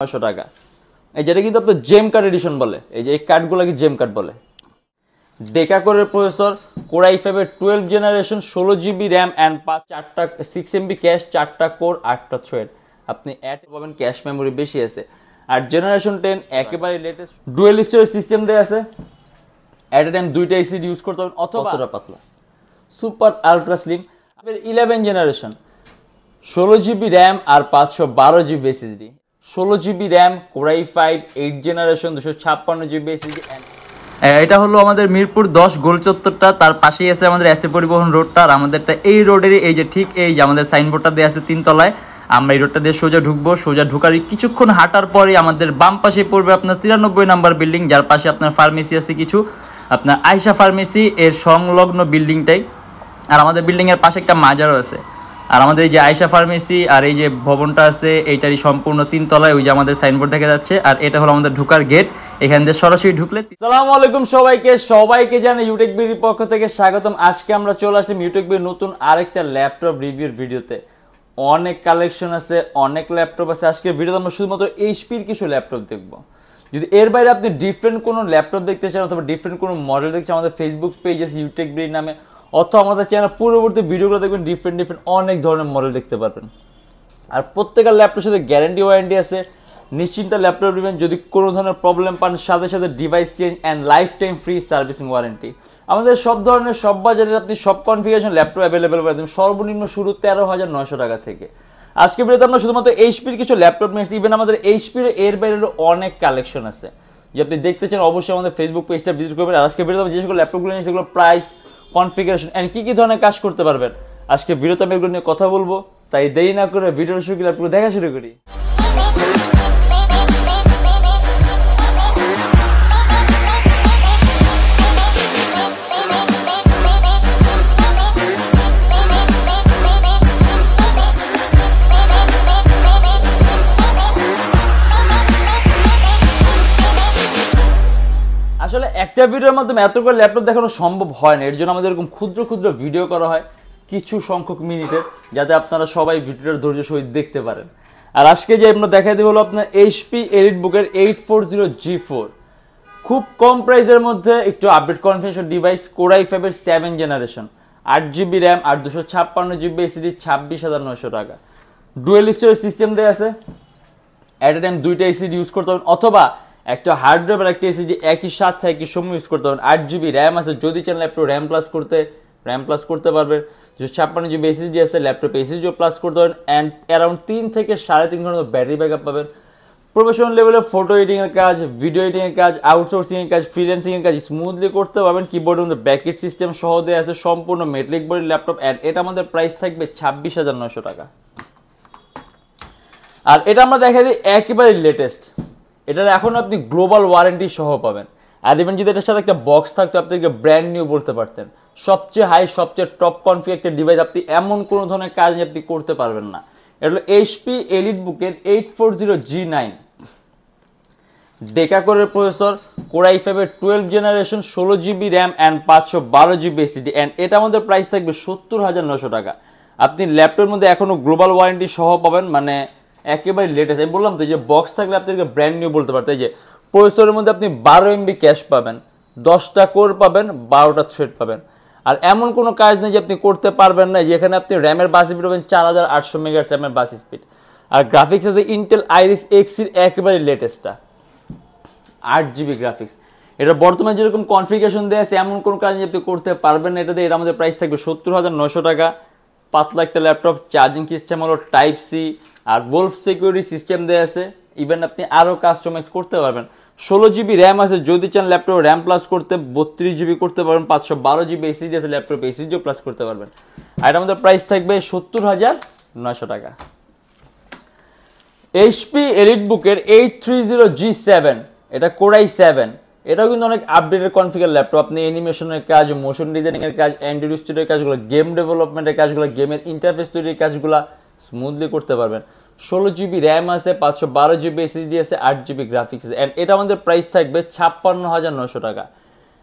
900 টাকা। এই যেটা কিন্তু আপনার জেম কার্ড এডিশন বলে, এই যে এই কার্ডগুলোকে জেম কার্ড বলে। ডেকা কোরের প্রসেসর, কোর i5 এর 12 জেনারেশন, 16 জিবি র্যাম অ্যান্ড 4টা 6 MB ক্যাশ, 4টা কোর, 8টা থ্রেড। আপনি অ্যাড পাবেন, ক্যাশ মেমোরি বেশি আছে। আর জেনারেশন 10 একেবারে লেটেস্ট, ডুয়েল স্টোরেজ সিস্টেম দেয়া আছে। অ্যাট এ টাইম দুইটা এসিডি ইউজ করতে পারবেন, অথবা পাতলা super ultra slim. 11 generation, 16 GB RAM আর 512 GB SSD. 16 GB RAM, core i5 8 generation, 256 GB SSD. এটা হলো আমাদের মিরপুর 10 গোল চত্বরটা, তার পাশেই আছে আমাদের এসএ পরিবহন রোডটা। আর আমাদেরটা এই রোডেরই, এই যে ঠিক এই যে আমাদের সাইনবোর্ডটা দেওয়া আছে 3 তলায়। আমরা এই রোডটা দিয়ে সোজা ঢুকবো, সোজা ঢুকার কিছুক্ষণ হাঁটার পরে আমাদের বাম পাশে পড়বে আপনার 93 নাম্বার বিল্ডিং, যার পাশে আপনার ফার্মেসি আছে কিছু, আপনার আয়শা ফার্মেসি এর সংলগ্ন বিল্ডিংটাই। আর আমাদের বিল্ডিংয়ের পাশে একটা মাজারও আছে। আর আমাদের এই যে আয়শা ফার্মেসি আর এই যে ভবনটা আছে এইটারই সম্পূর্ণ 3 তলায়, ওই যে আমাদের সাইনবোর্ড দেখা যাচ্ছে। আর এটা হলো আমাদের ঢোকার গেট, এখান দিয়ে সরাসরি ঢুকলে। আসসালামু আলাইকুম সবাইকে জানাই ইউটেকবির পক্ষ থেকে স্বাগতম। আজকে আমরা চলে আসলাম ইউটেকবির নতুন আরেকটা ল্যাপটপ রিভিউর ভিডিওতে। অনেক কালেকশন আছে, অনেক ল্যাপটপ আছে। আজকের ভিডিওতে আমরা শুধুমাত্র এইচপির কিছু ল্যাপটপ দেখবো। যদি এর বাইরে আপনি ডিফারেন্ট কোনো ল্যাপটপ দেখতে চান অথবা ডিফারেন্ট কোনো মডেল দেখতে চান, আমাদের ফেসবুক পেজ আছে ইউটেকবির নামে, অথবা আমাদের চ্যানেল পূর্ববর্তী ভিডিওগুলো দেখবেন, ডিফারেন্ট অনেক ধরনের মডেল দেখতে পারবেন। আর প্রত্যেকটা ল্যাপটপের সাথে গ্যারান্টি ওয়ারেন্টি আছে। নিশ্চিন্তে ল্যাপটপ নেবেন, যদি কোনো ধরনের প্রবলেম পান সাথে সাথে device change and life time free servicing warranty. আমাদের সব ধরনের সব বাজারের আপনি সব কনফিগারেশন ল্যাপটপ অ্যাভেলেবেল পাবেন, সর্বনিম্ন শুরু 13,900 টাকা থেকে। আজকে ভিডিওতে আমরা শুধুমাত্র এইচপির কিছু ল্যাপটপ নিয়ে এসেছি। ইভেন আমাদের এইচপির এর বাইরে অনেক কালেকশন আছে, যে আপনি দেখতে চান অবশ্যই আমাদের ফেসবুক পেজটা ভিজিট করবেন। আর আজকে ভিডিওতে যে সকল ল্যাপটপগুলো নিয়ে সেগুলো প্রাইস, কনফিগারেশন এন্ড কি ধরনের কাজ করতে পারবেন, আজকে ভিডিওতে আমি এগুলো নিয়ে কথা বলবো। তাই দেরি না করে ভিডিওর শুরু করে পুরো দেখা শুরু করি। আসলে একটা ভিডিওর মাধ্যমে এত করে ল্যাপটপ দেখানো সম্ভব হয় না, এর জন্য আমাদের এরকম ক্ষুদ্র ক্ষুদ্র ভিডিও করা হয় কিছু সংখ্যক মিনিটের, যাতে আপনারা সবাই ভিডিওটার ধৈর্য সহিত দেখতে পারেন। আর আজকে যে আমরা দেখাই দেব হলো আপনার এইচপি এলিটবুকের 840G4, খুব কম প্রাইসের মধ্যে একটু update configuration device, core i5 এর 7 জেনারেশন, 8 জিবি র্যাম আর 256 জিবি এসএসডি, 26,900 টাকা। ডুয়েল স্টোরেজ সিস্টেম দেওয়া আছে। অ্যাট এ টাইম দুইটা এসএসডি ইউজ করতে পারবেন, অথবা একটা হার্ড ড্রাইভ আর একটা এসএসডি একই সাথে একই সময় ইউজ করতে পারবেন। 8 জিবি র্যাম আছে, যদি চান ল্যাপটপ র্যাম প্লাস করতে পারবেন। 56 জিবি এসএসডি আছে, ল্যাপটপ এসএসডিও প্লাস করতে পারবেন। অ্যান্ড অ্যারাউন্ড 3 থেকে 3.5 ঘন্টা ব্যাটারি ব্যাকআপ পাবেন। প্রফেশনাল লেভেলে ফটো এডিটিং এর কাজ, ভিডিও এডিটিং এর কাজ, আউটসোর্সিং এর কাজ, ফ্রিল্যান্সিং এর কাজ স্মুথলি করতে পারবেন। কিবোর্ডের মধ্যে ব্যাকেট সিস্টেম সহ দেওয়া আছে, সম্পূর্ণ মেটালিক বডির ল্যাপটপ। অ্যান্ড এটা আমাদের প্রাইস থাকবে 26,900 টাকা। আর এটা আমরা দেখা দিই একেবারে লেটেস্ট, এটার এখন আপনি গ্লোবাল ওয়ারেন্টি সহ পাবেন। আর ইভেন যদি এটার সাথে একটা বক্স থাকতো, আপনাকে ব্র্যান্ড নিউ বলতে পারতেন। সবচেয়ে হাই, সবচেয়ে টপ কনফিগ একটা ডিভাইস, আপনি এমন কোনো ধরনের কাজ আপনি করতে পারবেন না। এটা হলো এইচপি এলিটবুকের 840G9 ডেকা কোরের প্রসেসর, কোর i5 এর 12 generation, 16 GB RAM and 512 GB SSD. And এটা আমাদের প্রাইস থাকবে 70,900 টাকা। আপনি ল্যাপটপের মধ্যে এখনো গ্লোবাল ওয়ারেন্টি সহ পাবেন, মানে একেবারে লেটেস্ট। আমি বললাম তো যে বক্স থাকলে আপনাদেরকে ব্র্যান্ড নিউ বলতে পারতেন। যে প্রসেসরের মধ্যে আপনি 12 MB ক্যাশ পাবেন, 10টা কোর পাবেন, 12টা থ্রেড পাবেন। আর এমন কোনো কাজ নেই যে আপনি করতে পারবেন না, যেখানে আপনি র্যামের বাস স্পিড পাবেন 4800 মেগাহার্টজ র্যামের বাস স্পিড। আর গ্রাফিক্স আছে ইন্টেল আইরিস এক্সির একেবারে লেটেস্টটা, 8 জিবি গ্রাফিক্স। এটা বর্তমানে যেরকম কনফিগারেশন দেওয়া আছে, এমন কোনো কাজ আপনি করতে পারবেন না এটাতে। এটা আমাদের প্রাইস থাকবে 70,900 টাকা। পাতলা একটা ল্যাপটপ, চার্জিং সিস্টেম হলো টাইপ সি, আর ওলফ সিকিউরিটি সিস্টেম দেওয়া আছে। ইভেন আপনি আরও কাস্টমাইজ করতে পারবেন। 16 জিবি র্যাম আছে, যদি চান ল্যাপটপ র্যাম প্লাস করতে 32 জিবি করতে পারবেন। 512 জিবি এসএসডি আছে, ল্যাপটপ এসএসডিও প্লাস করতে পারবেন। আর এটা আমাদের প্রাইস থাকবে 70,900 টাকা। এইচপি এলিটবুকের 830G7, এটা কোর i7, এটাও কিন্তু অনেক আপডেটেড কনফিগার ল্যাপটপ। আপনি অ্যানিমেশনের কাজ, মোশন ডিজাইনিং এর কাজ, অ্যান্ড্রয়েড স্টুডিওর কাজগুলো, গেম ডেভেলপমেন্টের কাজগুলো, গেমের ইন্টারফেস তৈরির কাজগুলো স্মুথলি করতে পারবেন। 16 জিবি র্যাম আছে, 512 জিবি এসএসডি আছে, 8 জিবি গ্রাফিক্স আছে। অ্যান্ড এটা আমাদের প্রাইস থাকবে 56,900 টাকা।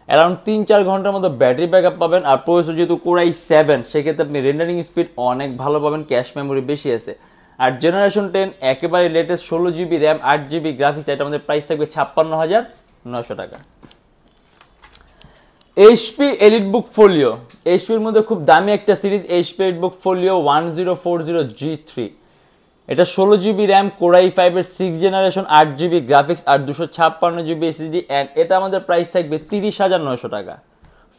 অ্যারাউন্ড 3-4 ঘন্টার মতো ব্যাটারি ব্যাকআপ পাবেন। আর প্রসেসর যেহেতু কোর i7, সেক্ষেত্রে আপনি রেন্ডারিং স্পিড অনেক ভালো পাবেন, ক্যাশ মেমোরি বেশি আছে। আর জেনারেশন 10 একেবারে latest 16GB RAM 8GB graphics, এটা আমাদের প্রাইস থাকবে 56,900 টাকা। এইচপি এলিটবুক ফোলিও, এইচপির মধ্যে খুব দামি একটা series HP EliteBook folio 1040G3, এটা 16GB র্যাম কোর i5 এর 6th জেনারেশন 8GB গ্রাফিক্স আর 256GB এসএসডি, এন্ড এটা আমাদের প্রাইস থাকবে 30,900 টাকা।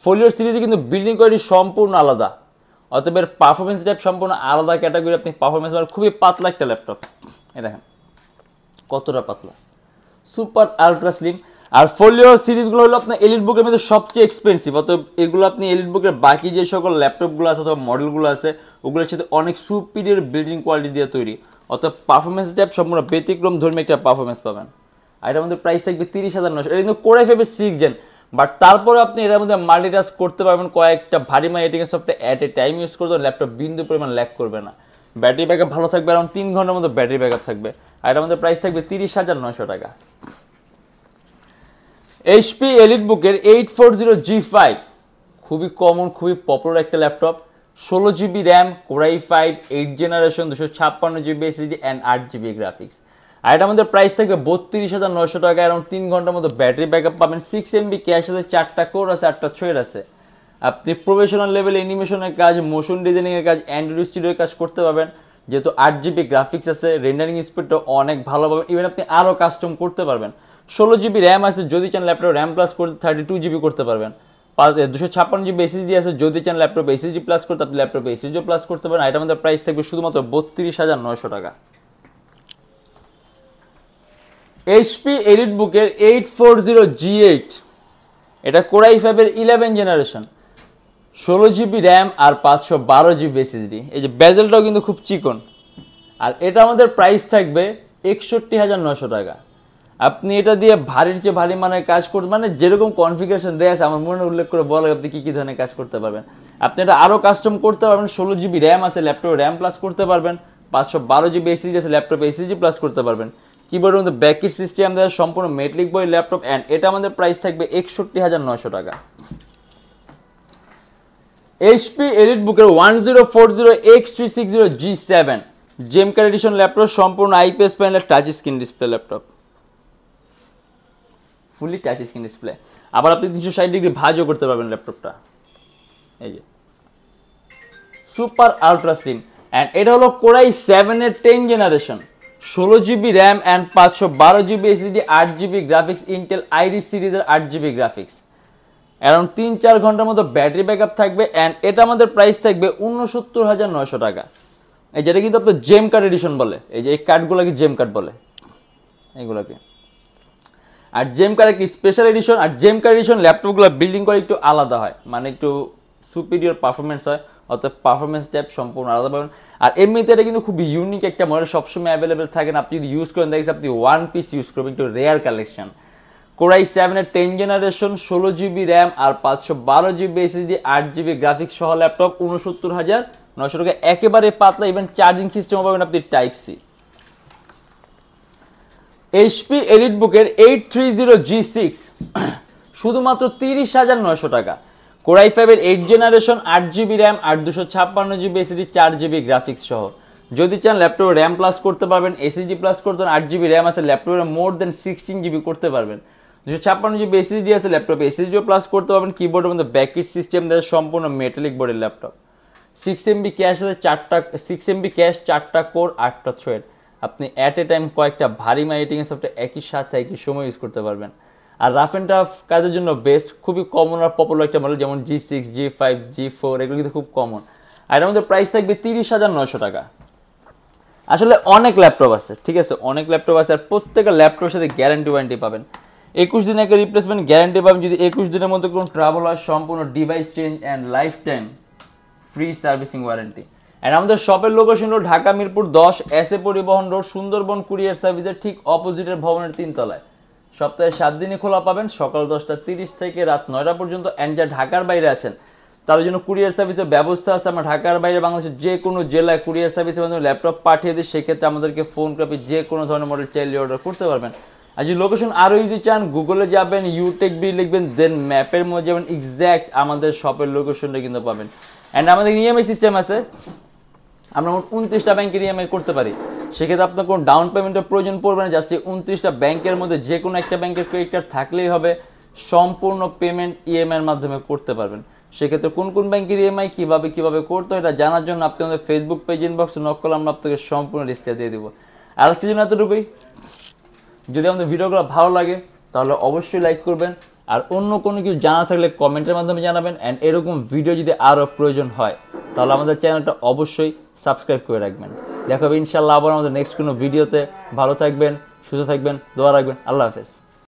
ফোলিওর সিরিজে কিন্তু বিল্ডিং কোয়ালিটি সম্পূর্ণ আলাদা, অতএব এর পারফরমেন্স টাইপ সম্পূর্ণ আলাদা ক্যাটাগরি। আপনি পারফরমেন্স পাবেন, খুবই পাতলা একটা ল্যাপটপ, এই দেখেন কতটা পাতলা, সুপার আলট্রা স্লিম। আর ফোলিও সিরিজগুলো হলো আপনার এলিটবুকের মধ্যে সবচেয়ে এক্সপেন্সিভ, অতএব এগুলো আপনি এলিটবুকের বাকি যে সকল ল্যাপটপগুলো আছে অথবা মডেলগুলো আছে ওগুলোর সাথে অনেক সুপিরিয়র বিল্ডিং কোয়ালিটি দিয়ে তৈরি, অতএব পারফরমেন্স টাইপ সম্পূর্ণ ব্যতিক্রম ধর্মী একটা পারফরমেন্স পাবেন। আর এটার মধ্যে প্রাইস থাকবে 30,900। এটা কিন্তু কোর i5 এর 6th জেন, বাট তারপরে আপনি এটার মধ্যে মাল্টিটাস্ক করতে পারবেন, কয়েকটা ভারী editing software at a time use করতে ল্যাপটপ বিন্দু পরিমাণ ল্যাগ করবে না। ব্যাটারি ব্যাকআপ ভালো থাকবে, আরাউন্ড 3 ঘন্টার মতো ব্যাটারি ব্যাকআপ থাকবে। আর এটার মধ্যে প্রাইস থাকবে 30,900 টাকা। এইচপি এলিটবুকের 840G5 খুবই কমন, খুবই পপুলার একটা laptop, 16GB RAM core i5 8th generation 256GB SSD and 8GB graphics. আর এটা আমাদের প্রাইস থাকবে 32,900 টাকা, অ্যারাউন্ড 3 ঘন্টার মতো ব্যাটারি ব্যাকআপ পাবেন, 6MB ক্যাশ আছে, 4টা কোর আছে, 8টা থ্রেড আছে। আপনি প্রফেশনাল লেভেলে অ্যানিমেশনের কাজ, মোশন ডিজাইনিং এর কাজ, অ্যান্ড্রয়েড স্টুডিওর কাজ করতে পারবেন, যেহেতু 8GB গ্রাফিক্স আছে, রেন্ডারিং স্পিডটা অনেক ভালো পাবেন, ইভেন আপনি আরও কাস্টম করতে পারবেন। 16GB র্যাম আছে, যদি চান ল্যাপটপ র্যাম প্লাস করতে 32GB করতে পারবেন। 256GB এসএসডি আছে, যদি চান ল্যাপটপ এসএসডি প্লাস করতে আপনি ল্যাপটপ এসএসডি প্লাস করতে পারেন। এটা আমাদের প্রাইস থাকবে শুধুমাত্র 32,900 টাকা। এইচপি এলিটবুকের 840G8, এটা কোর i5 এর 11th জেনারেশন, 16GB র্যাম আর 512GB এসএসডি। এই যে বেজেলটাও কিন্তু খুব চিকন, আর এটা আমাদের প্রাইস থাকবে 61,900 টাকা। আপনি এটা দিয়ে ভারীর চেয়ে ভারী মানের কাজ করতে, মানে যেরকম কনফিগারেশন দেওয়া আছে আমার মনে উল্লেখ করে বলে আপনি কি কি ধরনের কাজ করতে পারবেন। আপনি এটা আরও কাস্টম করতে পারবেন, 16GB র্যাম আছে, ল্যাপটপ র্যাম প্লাস করতে পারবেন, 512GB এসএসডি আছে, ল্যাপটপ এসএসডি প্লাস করতে পারবেন। কিবোর্ডের মধ্যে ব্যাকিট সিস্টেম দেওয়া, সম্পূর্ণ মেটালিক বডি ল্যাপটপ, অ্যান্ড এটা আমাদের প্রাইস থাকবে 61,900 টাকা। এইচপি এলিটবুকের 1040X360G7 জেমকার এডিশন ল্যাপটপ, সম্পূর্ণ আইপিএস প্যানেলের touch screen display laptop, fully touch screen display. আবার আপনি 360 ডিগ্রি ভাঁজও করতে পারবেন ল্যাপটপটা, এই যে সুপার আলট্রা স্লিম। অ্যান্ড এটা হলো কোর i7 এর 10th generation, 16GB RAM and 512GB SSD, 8GB graphics, Intel iris সিরিজের 8GB গ্রাফিক্স, অ্যারাউন্ড 3-4 ঘন্টার মতো ব্যাটারি ব্যাকআপ থাকবে। অ্যান্ড এটা আমাদের প্রাইস থাকবে 69,900 টাকা। এই যেটা কিন্তু আপনার জেম কার্ড এডিশন বলে, এই যে এই কার্ডগুলোকে জেম কার্ড বলে এইগুলোকে। আর জেম কার্ড একটি স্পেশাল এডিশন, আর জেম কার্ড এডিশন ল্যাপটপগুলো বিল্ডিং করে একটু আলাদা হয়, মানে একটু সুপিরিয়র পারফরমেন্স হয়, অর্থাৎ পারফরমেন্স টাইপ সম্পূর্ণ আলাদা পাবেন। আর এমনিতে এটা কিন্তু খুবই ইউনিক একটা মডেল, সবসময় অ্যাভেলেবেল থাকে না। আপনি যদি ইউজ করেন দেখেন আপনি ওয়ান পিস ইউজ করবেন, একটু রেয়ার কালেকশন। কোর i7 এর 10th জেনারেশন, 16GB র্যাম আর 512GB এসএসডি, 8GB গ্রাফিক্স সহ ল্যাপটপ, 69,900 টাকা, একেবারে পাতলা। ইভেন চার্জিং সিস্টেমও পাবেন আপনি টাইপ সি। এইচপি এলিটবুকের 830G6 শুধুমাত্র 30,900 টাকা। কোর i5 এর 8th জেনারেশন, 8GB র্যাম আর 256GB এসএসডি, 4GB গ্রাফিক্স সহ। যদি চান ল্যাপটপে র্যাম প্লাস করতে পারবেন, এসএসডি প্লাস করতে পারেন, 8GB র্যাম আছে, ল্যাপটপে মোর দেন 16GB করতে পারবেন, 256GB এসএসডি আছে, ল্যাপটপে এসএসডিও প্লাস করতে পারবেন। কিবোর্ডের মধ্যে ব্যাকিট সিস্টেম দেওয়া, সম্পূর্ণ মেটালিক বডির ল্যাপটপ, 6MB ক্যাশ আছে, 6MB ক্যাশ, 4টা কোর, 8টা থ্রেড। আপনি অ্যাট এ টাইম কয়েকটা ভারী এডিটিং সফটওয়্যার একই সাথে একই সময় ইউজ করতে পারবেন। আর রাফ অ্যান্ড টাফ কাজের জন্য বেস্ট, খুবই কমন আর পপুলার একটা মডেল, যেমন G6, G5, G4 এগুলো কিন্তু খুব কমন। আর এর মধ্যে প্রাইস থাকবে 30,900 টাকা। আসলে অনেক ল্যাপটপ আছে, ঠিক আছে, অনেক ল্যাপটপ আছে, আর প্রত্যেকটা ল্যাপটপের সাথে গ্যারান্টি ওয়ারেন্টি পাবেন। 21 দিন একটা রিপ্লেসমেন্ট গ্যারান্টি পাবেন। যদি 21 দিনের মধ্যে কোনো ট্রাভেল হয়, সম্পূর্ণ device change and life time free servicing warranty. And আমাদের শপের লোকেশন হলো ঢাকা মিরপুর 10 এস এ পরিবহন রোড, সুন্দরবন কুরিয়ার সার্ভিসের ঠিক অপোজিটের ভবনের 3 তলায়। সপ্তাহে 7 দিনই খোলা পাবেন, সকাল 10টা 30 থেকে রাত 9টা পর্যন্ত। অ্যান্ড যা ঢাকার বাইরে আছেন তাদের জন্য কুরিয়ার সার্ভিসের ব্যবস্থা আছে। আমরা ঢাকার বাইরে বাংলাদেশের যে কোনো জেলায় কুরিয়ার সার্ভিসের মাধ্যমে ল্যাপটপ পাঠিয়ে দিই, সেক্ষেত্রে আমাদেরকে ফোন করে যে কোনো ধরনের মডেল চাইলে অর্ডার করতে পারবেন। আর যদি লোকেশন আরও ইজি চান, গুগলে যাবেন, Youtechbd লিখবেন, দেন ম্যাপের মধ্যে যাবেন, এক্স্যাক্ট আমাদের শপের লোকেশনটা কিন্তু পাবেন। অ্যান্ড আমাদের ইএমআই সিস্টেম আছে, আমরা মোট 29টা ব্যাংকের ইএমআই করতে পারি। সেক্ষেত্রে আপনার কোনো ডাউন পেমেন্টের প্রয়োজন পড়বে না, জাস্ট 29টা ব্যাংকের মধ্যে যে কোনো একটা ব্যাংকের ক্রেডিট কার্ড থাকলেই হবে, সম্পূর্ণ পেমেন্ট ইএমআইয়ের মাধ্যমে করতে পারবেন। সেক্ষেত্রে কোন কোন ব্যাংকের ইএমআই কীভাবে করতে হয় এটা জানার জন্য আপনি আমাদের ফেসবুক পেজ ইনবক্সে নক করলে আমরা আপনাকে সম্পূর্ণ লিস্টটা দিয়ে দেবো। আর আজকের জন্য এতটুকুই। যদি আমাদের ভিডিওগুলো ভালো লাগে তাহলে অবশ্যই লাইক করবেন, আর অন্য কোনো কিছু জানা থাকলে কমেন্টের মাধ্যমে জানাবেন। অ্যান্ড এরকম ভিডিও যদি আরও প্রয়োজন হয় তাহলে আমাদের চ্যানেলটা অবশ্যই সাবস্ক্রাইব করে রাখবেন। দেখা হবে ইনশাআল্লাহ আবার আমাদের নেক্সট কোনো ভিডিওতে। ভালো থাকবেন, সুস্থ থাকবেন, দোয়া রাখবেন। আল্লাহ হাফেজ।